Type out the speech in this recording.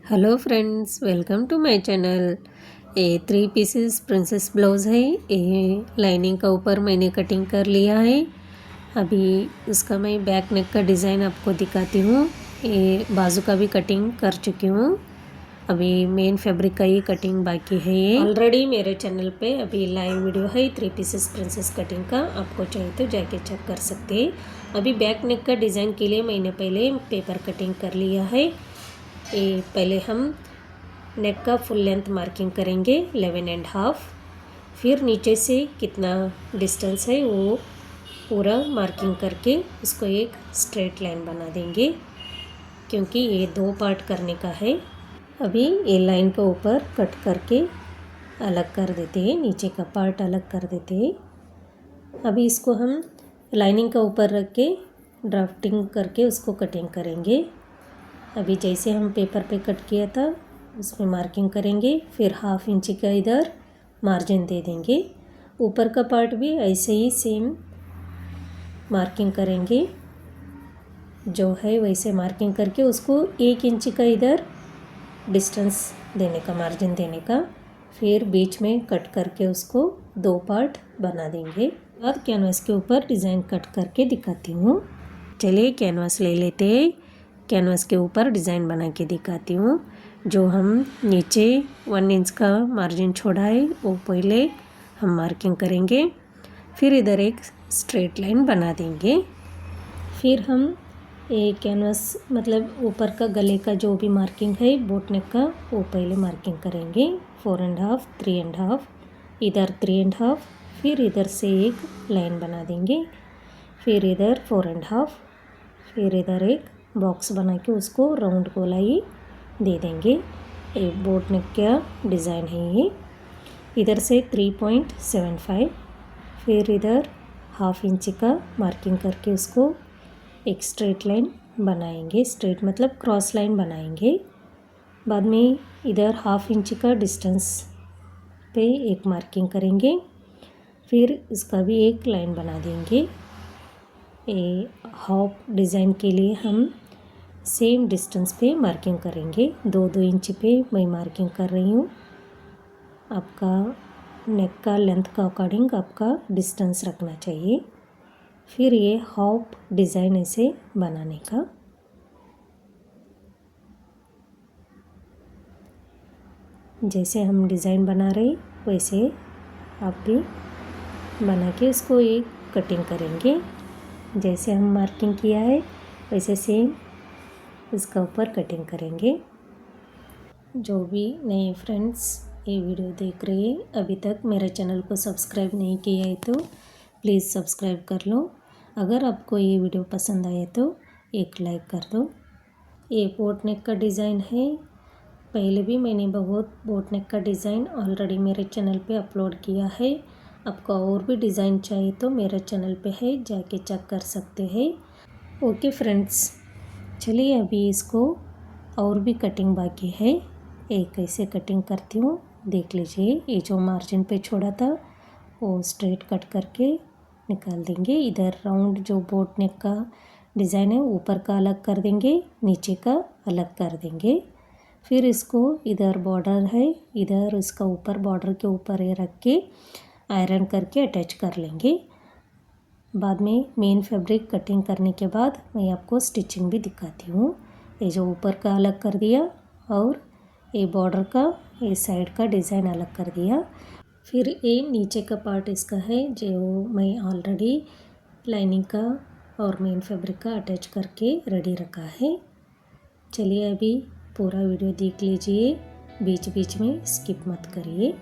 Hello friends, welcome to my channel. ये 3 pieces princess blouse है। ये लाइनिंग का ऊपर मैंने कटिंग कर लिया है। अभी उसका मैं बैक नेक का डिज़ाइन आपको दिखाती हूँ। ये बाजू का भी कटिंग कर चुकी हूँ। अभी मेन फैब्रिक का ही कटिंग बाकी है। ये ऑलरेडी मेरे चैनल पे अभी लाइव वीडियो है 3 पीसेस प्रिंसेस कटिंग का। आपको चाहिए तो जाके चेक कर सकते हैं। अभी बैक नेक का डिज़ाइन के लिए मैंने पहले पेपर कटिंग कर लिया है। ये पहले हम नेक का फुल लेंथ मार्किंग करेंगे 11.5। फिर नीचे से कितना डिस्टेंस है वो पूरा मार्किंग करके उसको एक स्ट्रेट लाइन बना देंगे, क्योंकि ये 2 पार्ट करने का है। अभी ये लाइन के ऊपर कट करके अलग कर देते हैं, नीचे का पार्ट अलग कर देते हैं। अभी इसको हम लाइनिंग का ऊपर रख के ड्राफ्टिंग करके उसको कटिंग करेंगे। अभी जैसे हम पेपर पे कट किया था उसमें मार्किंग करेंगे, फिर 1/2 इंच का इधर मार्जिन दे देंगे। ऊपर का पार्ट भी ऐसे ही सेम मार्किंग करेंगे, जो है वैसे मार्किंग करके उसको 1 इंच का इधर डिस्टेंस देने का, मार्जिन देने का। फिर बीच में कट करके उसको 2 पार्ट बना देंगे। बाद कैनवास के ऊपर डिज़ाइन कट करके दिखाती हूँ। चलिए कैनवास ले लेते हैं। कैनवास के ऊपर डिज़ाइन बना के दिखाती हूँ। जो हम नीचे 1 इंच का मार्जिन छोड़ा है वो पहले हम मार्किंग करेंगे, फिर इधर एक स्ट्रेट लाइन बना देंगे। फिर हम ये कैनवास मतलब ऊपर का गले का जो भी मार्किंग है बोट नेक का, वो पहले मार्किंग करेंगे 4.5, 3.5, इधर 3.5, फिर इधर से एक लाइन बना देंगे, फिर इधर 4.5, फिर इधर एक बॉक्स बना के उसको राउंड गोलाई दे देंगे। एक बोट नेक का डिज़ाइन है ये। इधर से 3.75, फिर इधर 1/2 इंच का मार्किंग करके उसको एक स्ट्रेट लाइन बनाएंगे। स्ट्रेट मतलब क्रॉस लाइन बनाएंगे। बाद में इधर 1/2 इंच का डिस्टेंस पे एक मार्किंग करेंगे, फिर इसका भी एक लाइन बना देंगे। ये हॉप डिज़ाइन के लिए हम सेम डिस्टेंस पे मार्किंग करेंगे। 2-2 इंच पे मैं मार्किंग कर रही हूँ। आपका नेक का लेंथ का अकॉर्डिंग आपका डिस्टेंस रखना चाहिए। फिर ये हॉप डिज़ाइन ऐसे बनाने का। जैसे हम डिज़ाइन बना रहे वैसे आप भी बना के उसको एक कटिंग करेंगे। जैसे हम मार्किंग किया है वैसे सेम इसका ऊपर कटिंग करेंगे। जो भी नए फ्रेंड्स ये वीडियो देख रहे हैं, अभी तक मेरे चैनल को सब्सक्राइब नहीं किया है तो प्लीज़ सब्सक्राइब कर लो। अगर आपको ये वीडियो पसंद आए तो एक लाइक कर दो। ये बोट नेक का डिज़ाइन है। पहले भी मैंने बहुत बोट नेक का डिज़ाइन ऑलरेडी मेरे चैनल पे अपलोड किया है। आपको और भी डिज़ाइन चाहिए तो मेरे चैनल पे है, जाके चेक कर सकते हैं। ओके फ्रेंड्स, चलिए अभी इसको और भी कटिंग बाकी है। एक ऐसे कटिंग करती हूँ, देख लीजिए। ये जो मार्जिन पे छोड़ा था वो स्ट्रेट कट करके निकाल देंगे। इधर राउंड जो बोट नेक का डिज़ाइन है ऊपर का अलग कर देंगे, नीचे का अलग कर देंगे। फिर इसको इधर बॉर्डर है, इधर इसका ऊपर बॉर्डर के ऊपर ये रख के आयरन करके अटैच कर लेंगे। बाद में मेन फैब्रिक कटिंग करने के बाद मैं आपको स्टिचिंग भी दिखाती हूँ। ये जो ऊपर का अलग कर दिया और ये बॉर्डर का ये साइड का डिज़ाइन अलग कर दिया। फिर ये नीचे का पार्ट इसका है जो मैं ऑलरेडी लाइनिंग का और मेन फैब्रिक का अटैच करके रेडी रखा है। चलिए अभी पूरा वीडियो देख लीजिए, बीच बीच में स्किप मत करिए।